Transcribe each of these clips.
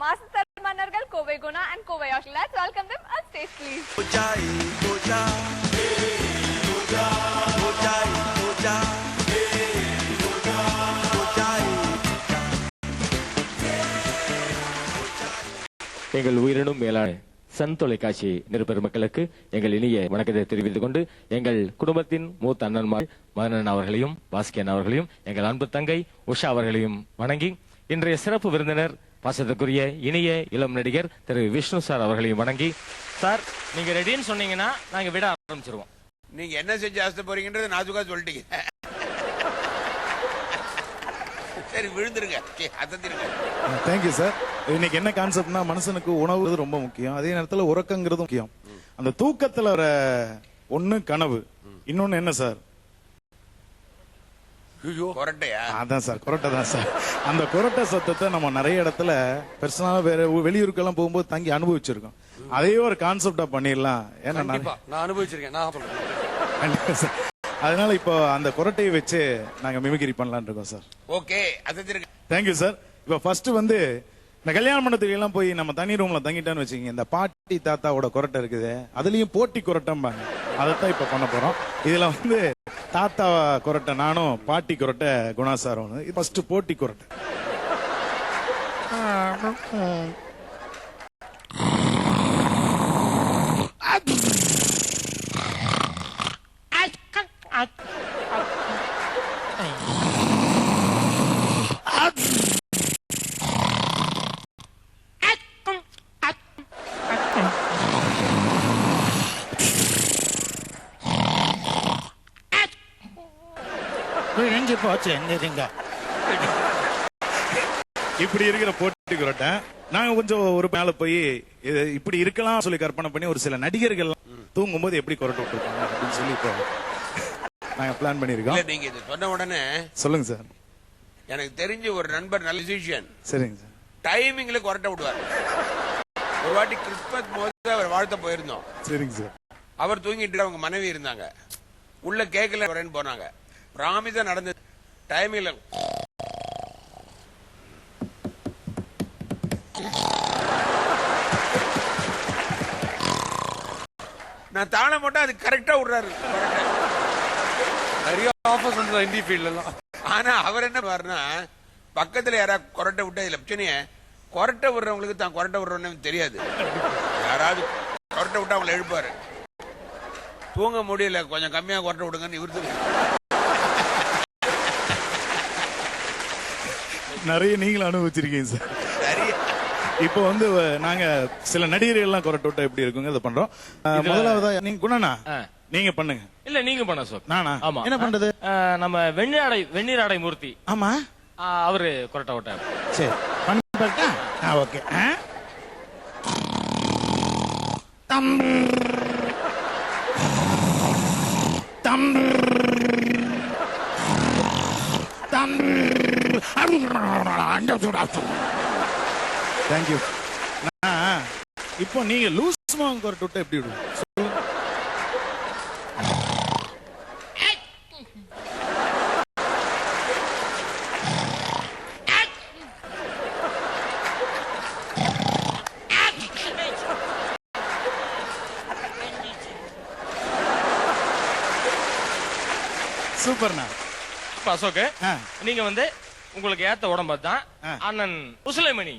Master Manargal, Kovai Guna and Kovai Yoshi. Let's welcome them on stage, please. எங்கள் உயிரினும் மேலான Sun தொலைக்காட்சி நிருபெருமக்களுக்கு எங்கள் இனிய வணக்கத்தை தெரிவித்துக் கொண்டு எங்கள் குடும்பத்தின் மூத்த அண்ணன்மார் மதனன் அவர்களையும் பாஸ்கியன் அவர்களையும் எங்கள் அன்பு தங்கை உஷா அவர்களையும் வணங்கி இன்றைய சிறப்பு விருந்தினர் பாசத்துக்குரிய இனிய இளம் நடிகர் திரு விஷ்ணு சார் அவர்களையும் வணங்கி, சார் நீங்க ரெடின்னு சொன்னீங்கன்னா நாங்க விட ஆரம்பிச்சிருவோம். நீங்க என்ன செஞ்சு ஆசை போறீங்கன்றது நாசுக்கா சொல்லிட்டீங்க. சரி விழுந்துருங்க, அசந்திருங்க. Thank you sir. இன்னைக்கு என்ன கான்செப்ட்னா, மனுஷனுக்கு உணவு ரொம்ப முக்கியம், அதே நேரத்தில் உறக்கங்கிறது முக்கியம். அந்த தூக்கத்துல வர ஒண்ணு கனவு, இன்னொன்னு என்ன சார்? கொரட்டையா? அதான் சார், கொரட்டை தான் சார். அந்த கொரட்டை சத்தத்தை நம்ம நிறைய இடத்துல பர்சனலா வேற வெளியூருக்கெல்லாம் போகும்போது தங்கி அனுபவிச்சிருக்கோம். அதே ஒரு கான்செப்டா பண்ணிடலாம். ஏன்னா நான் அனுபவிச்சிருக்கேன், நான் சொல்றேன். அதனால இப்போ அந்த கொரட்டையை வச்சு நாங்க மிமிகிரி பண்ணலாம்னு இருக்கோம் சார். ஓகே, அசந்திருங்க. Thank you sir. இப்போ ஃபர்ஸ்ட் வந்து இந்த கல்யாண மண்டபத்துக்கு எல்லாம் போய் நம்ம தனி ரூம்ல தங்கிட்டான்னு வச்சுக்கோங்க, இந்த பாட்டி தாத்தாவோட கொரட்டை இருக்குது, அதுலயும் போட்டி கொரட்டம்பாங்க. அதைத்தான் இப்ப பண்ண போறோம். இதுல வந்து தாத்தா கொரட்டை நானும், பாட்டி கொரட்டை குணா சார். ஃபர்ஸ்ட் போட்டி கொரட்டை. இப்படி இருக்கிற போட்டி கொரட்டை நாங்க கொஞ்சம் ஒரு மேல போய் இப்படி இருக்கலாம் சொல்லி கற்பனை பண்ணி ஒரு சில நடிகர்கள் தூங்கும் போது எப்படி கொரட்டை விட்டுருப்பாங்க அப்படின்னு சொல்லி இப்போ நாங்க பிளான் பண்ணிருக்கோம். நீங்க இது சொன்ன உடனே சொல்லுங்க சார். எனக்கு தெரிஞ்ச ஒரு நண்பர், நல்ல மியூசிஷியன். சரிங்க சார். டைமிங்ல கொரட்டை விடுவார். ஒரு வாட்டி கிறிஸ்துமஸ் போது அவர் வாழ்த்த போயிருந்தோம். சரிங்க சார். அவர் தூங்கிட்டு அவங்க மனைவி இருந்தாங்க. உள்ள கேக்கல வரேன்னு போனாங்க. பிராமிசா நடந்தது. டைமிங்ல நான் தாள போட்டா அது கரெக்டா விடுறாரு. நிறைய ஆஃபர்ஸ் வந்து இந்தி ஃபீல்ட்ல. ஆனா அவர் என்ன பாருன்னா, பக்கத்துல யாராவது கொரட்டை விட்டா இதுல பிரச்சனைய, கொரட்டை விடுறவங்களுக்கு தான் கொரட்டை விடுறோன்னு தெரியாது. யாராவது கொரட்டை விட்டா அவங்களை எழுப்பாரு. தூங்க முடியல, கொஞ்சம் கம்மியா கொரட்டை விடுங்கன்னு இவரு. நிறைய நீங்களும் அனுபவிச்சிருக்கீங்க சார். நிறைய. இப்போ வந்து நாங்க சில நடிகர்கள் எல்லாம் கொரட்டை விட்டா எப்படி இருக்குங்க இதை பண்றோம். முதலாவதா நீங்க குணனா நீங்க பண்ணுங்க. இல்ல நீங்க பண்ண சார். நானா? ஆமா. என்ன பண்றது? நம்ம வெந்நீராடை மூர்த்தி. ஆமா, அவரு கொரட்டை விட்டாரு. சரி பண்ணா. ஓகே. தேங்க்யூ. இப்போ நீங்க லூஸ் மாங் கொரட்டை விட்டா எப்படி விடுவோம்? சூப்பர்ண்ணா. அசோக், நீங்க வந்து உங்களுக்கு ஏத்த உடம்பு தான் அண்ணன் உசிலைமணி.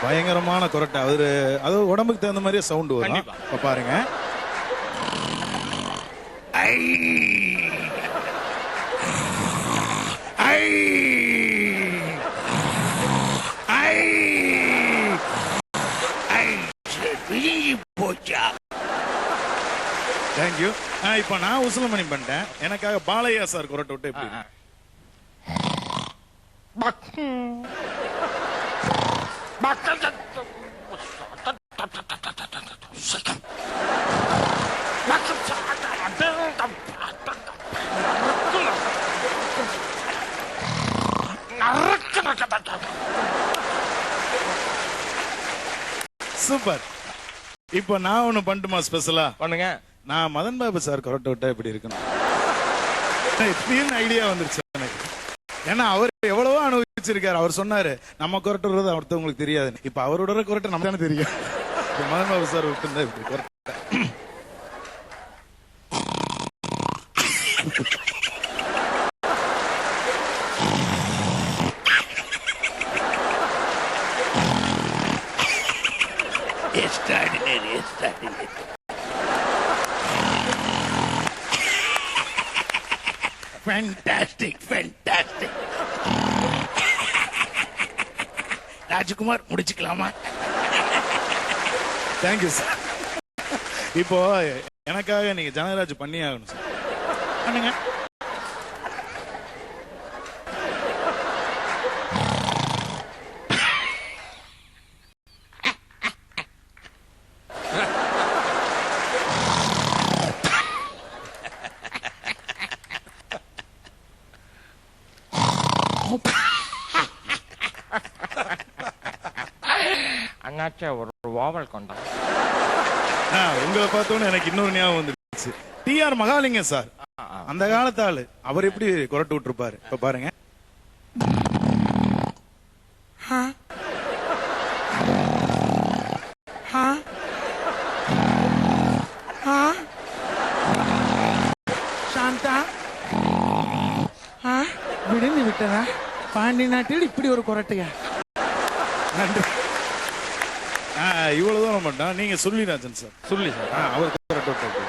பயங்கரமான கொரட்டை. அவரு அது உடம்புக்கு தகுந்த மாதிரியே சவுண்ட் வரும். இப்ப பாருங்க. தேங்க்யூ. இப்ப நான் உசிலமணி பண்ணிட்டேன். எனக்காக பாலையா சார் கொரட்டை விட்டு எப்படி? சூப்பர். இப்போ நான் ஒண்ணு பண்ணட்டுமா? ஸ்பெஷலா பண்ணுங்க. நான் மதன் பாபு சார் கொரட்டை விட்டா எப்படி இருக்கணும் ஐடியா வந்துருச்சு எனக்கு. ஏன்னா அவர் எவ்வளவோ அனுபவிச்சு வச்சிருக்காரு. அவர் சொன்னாரு நம்ம கொரட்டை விடுறது ஒருத்தவங்களுக்கு தெரியாது. இப்ப அவரோட கொரட்டை நம்ம தானே தெரியும். மதன் பாபு சார் விட்டு இப்படி கொரட்டை. ஃபேண்டாஸ்டிக். ராஜ்குமார் முடிச்சுக்கலாமா? Thank you sir. இப்போ எனக்காக நீங்க ஜனராஜ் பண்ணி ஆகணும் சார். பண்ணுங்க. அண்ணாச்சே ஒரு ஓவல் கொண்டா. உங்களை பார்த்தோன்னு எனக்கு இன்னொரு ஞாபகம் வந்துருச்சு. டிஆர் மகாலிங்கம் சார் அந்த காலத்து ஆளு. அவர் எப்படி கொரட்டு விட்டுருப்பாரு இப்ப பாருங்க. சாந்தா விடுன்னு விட்டதா? பாண்டி நாட்டில் இப்படி ஒரு கொரட்டையா? நன்றி. இவ்வளவுதான் மாட்டோம். நீங்க சொல்லிராஜன் சார். சொல்லி சார். அவர் கொரட்டு விட்டு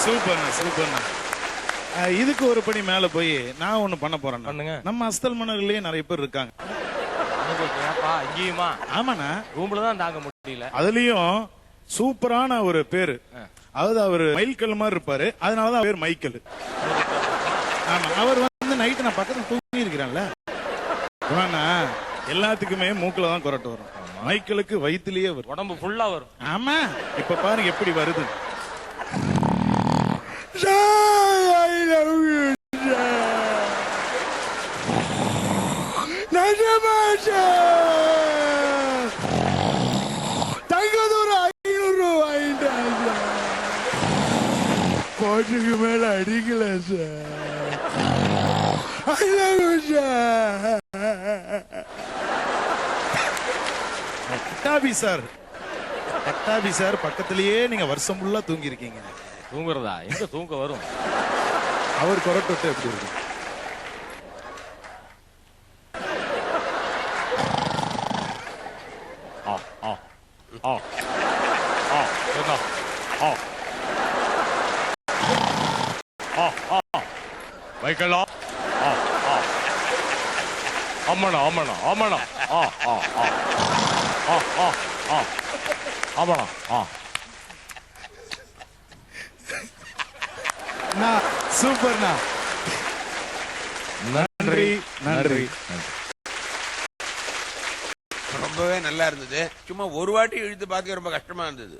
சூப்பர்ண்ணா. இதுக்கு ஒரு படி மேல போய் நான் ஒண்ணு பண்ண போறேன். பண்ணுங்க. நம்ம அஸ்தல் மன்னர்களே நிறைய பேர் இருக்காங்க. இங்கேயுமா? ஆமாண்ணா. ரூம்ல தான் தாங்க முடியல. அதுலயும் சூப்பரான ஒரு பேரு. அதாவது அவரு மைல்கல் மாதிரி இருப்பாரு. அதனாலதான் பேர் மைக்கேல். ஆமா. அவர் வந்து நைட்டு நான் பக்கத்துல தூங்கி இருக்கிறேன்ல. எல்லாத்துக்குமே மூக்குல தான் கொரட்டு வரும். மைக்கேலுக்கு வயிற்றுலயே வரும். உடம்பு ஃபுல்லா வரும். ஆமா. இப்ப பாருங்க எப்படி வருது. தங்கதூர் 500 ரூபாய்க்கு கோட்டுக்கு மேல அடிக்கல சார். கட்டாபி சார் பக்கத்திலேயே நீங்க வருஷம் ஃபுல்லா தூங்கி இருக்கீங்க. தூங்குறதா? எங்க தூங்க வரும்? அவர் கொரட்டு விட்டு எப்படி இருக்கு? மைக்கேலா? ஆமாண்ணா. ஆமாண்ணா. சூப்பர்ண்ணா. நன்றி. ரொம்பவே நல்லா இருந்தது. சும்மா ஒரு வாட்டி இழுத்து பார்க்க ரொம்ப கஷ்டமா இருந்தது.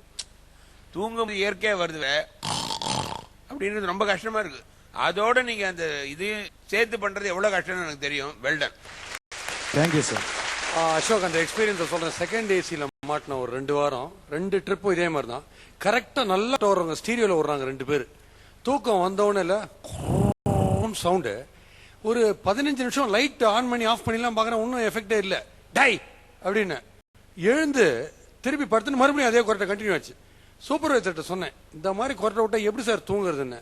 தூங்கும் இயற்கையா வருது அப்படின்றது ரொம்ப கஷ்டமா இருக்கு. அதோட நீங்க அந்த இதையும் சேர்த்து பண்றது எவ்வளவு கஷ்டம்னு எனக்கு தெரியும். வெல்டன். Thank you sir. அசோக், அந்த எக்ஸ்பீரியன்ஸ் சொல்றேன். செகண்ட் ஏசில மாட்டின ஒரு 2 வாரம் 2 ட்ரிப்பும் இதே மாதிரி தான். கரெக்டா நல்லா ஓடுறாங்க. ஸ்டீரியோல ஓடுறாங்க 2 பேர். தூக்கம் வந்தவொடனே இல்ல சவுண்டு. ஒரு 15 நிமிஷம் லைட் ஆன் பண்ணி ஆஃப் பண்ணிலாம் பாக்குறேன். ஒன்னும் எஃபெக்டே இல்ல. டை அப்படின்னு எழுந்து திருப்பி படுத்துன்னு மறுபடியும் அதே கொரட்டை கண்டினியூ ஆச்சு. சூப்பர்வைசர்கிட்ட சொன்னேன், இந்த மாதிரி கொரட்டை விட்டா எப்படி சார் தூங்குறதுன்னு.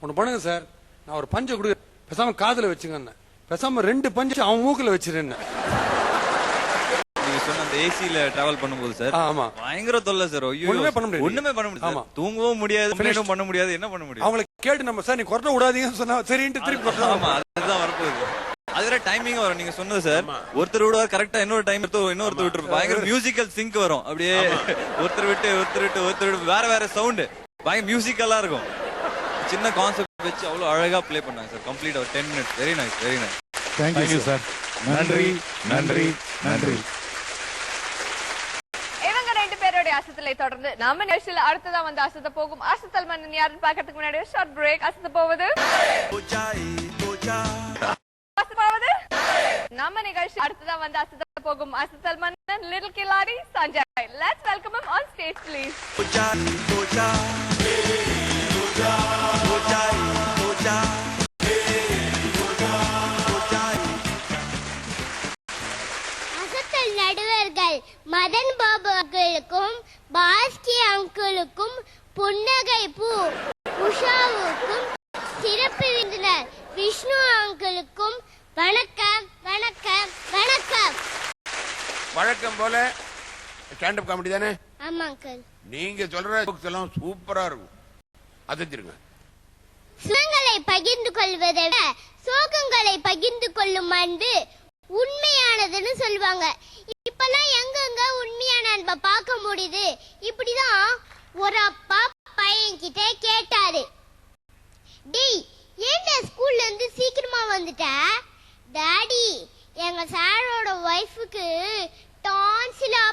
ஒன்னு பண்ணுங்க சார், நான் ஒரு பஞ்சை கொடு, பேசாம காதுல வச்சுங்க, பேசாம 2 பஞ்சு அவன் மூக்குல வச்சிருந்தேன். நீங்க சொன்ன அந்த ஏசில டிராவல் பண்ணும்போது சார், ஆமா பயங்கர தொல்லை சார். ஒண்ணுமே பண்ண முடியாது. ஒண்ணுமே பண்ண முடியாது. ஆமா, தூங்கவும் முடியாது, ஃபினிஷும் பண்ண முடியாது. என்ன பண்ண முடியும்? அவங்கள கேட்டு நம்ம சார் நீ கொரட்டை விடாதீங்கன்னு சொன்னா சரின்ட்டு திருப்பி கொரட்டை. ஆமா, அதுதான் வரப்போகுது. அதுல டைமிங் வரும். நீங்க சொன்னது சார், ஒருத்தர் விடுவார் கரெக்டா, இன்னொரு டைம் இன்னொருத்தர் விட்டு பயங்கர மியூசிக்கல் சிங்க் வரும். அப்படியே ஒருத்தர் விட்டு வேற வேற சவுண்ட் பயங்கர மியூசிக்கலா இருக்கும். சின்ன கான்செப்ட் வச்சு அவ்வளவு அழகா ப்ளே பண்ணாங்க சார். கம்ப்ளீட் ஒரு 10 minutes. Very nice, very nice. Thank you sir. நன்றி நன்றி நன்றி. இவங்க 2 பேரோட அசத்தலை தொடர்ந்து நம்ம நிகழ்ச்சியில அடுத்ததா வந்து அசத்த போகும் அசத்தல் மன்னன் யாருன்னு பாக்கிறதுக்கு முன்னாடி ஷார்ட் பிரேக். அசத்த போவது நிகழ்ச்சி அடுத்ததா வந்து அசத்த போகும் அசத்தல் மன்னன் little Killadi Sanjay. Let's welcome him on stage, please. அசத்தல் நடுவர்கள் மதன் பாபு அங்கிளுக்கும் பாஸ்கி அங்கிளுக்கும் புன்னகை பூ உஷாவுக்கும் சிறப்பு விருந்தினர் விஷ்ணு அங்கிளுக்கும் வணக்கம் வணக்கம் வணக்கம். வழக்கம் போல ஸ்டாண்டப் காமெடி தானே? ஆமா அங்கிள். நீங்க சொல்ற jokes எல்லாம் சூப்பரா இருக்கும். அதிர்ச்சிருங்க. சுகங்களை பகிர்ந்து கொள்வதை விட சோகங்களை பகிர்ந்து கொள்ளும் அன்பு உண்மையானதுன்னு சொல்லுவாங்க. இப்பெல்லாம் எங்கெங்க உண்மையான அன்பை பார்க்க முடியுது? இப்படிதான் ஒரு அப்பா பையன் கிட்ட கேட்டாரு, டேய் ஏன்டா ஸ்கூல்ல இருந்து சீக்கிரமா வந்துட்ட? டாடி எங்க சாரோட ஒய்ஃபுக்கு டான்சில்